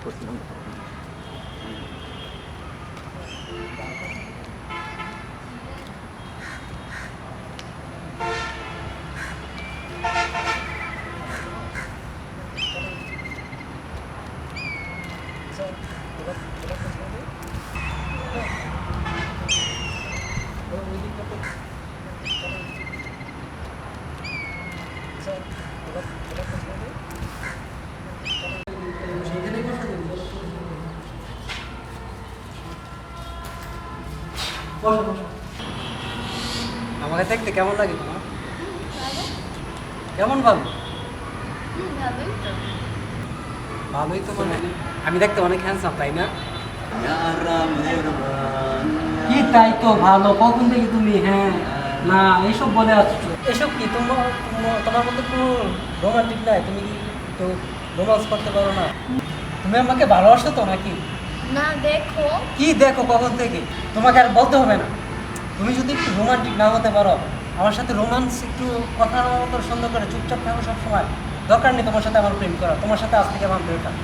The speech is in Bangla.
করছিলাম। আমাকে দেখতে কেমন লাগে তোমার? কেমন ভালো? ভালোই তো মানে আমি দেখতে অনেক হ্যান্ডসাম, তাই না? কি তাই তো ভালো, কখন থেকে তুমি হ্যাঁ না এইসব বলে আসছো? এসব কি তোমার মধ্যে কোনো রোমান্টিক নাই? তুমি কি তো রোমান্স করতে পারো না? তুমি আমাকে ভালোবাসো তো নাকি? না দেখো, কি দেখো কখন থেকে? তোমাকে আর বলতে হবে না। তুমি যদি একটু রোমান্টিক না হতে পারো, আমার সাথে রোমান্স একটু কথা মতো সুন্দর করে চুপচাপ থাকো সবসময়, দরকার নেই তোমার সাথে আমার প্রেম করা। তোমার সাথে আজ থেকে আমার ব্রেকআপ।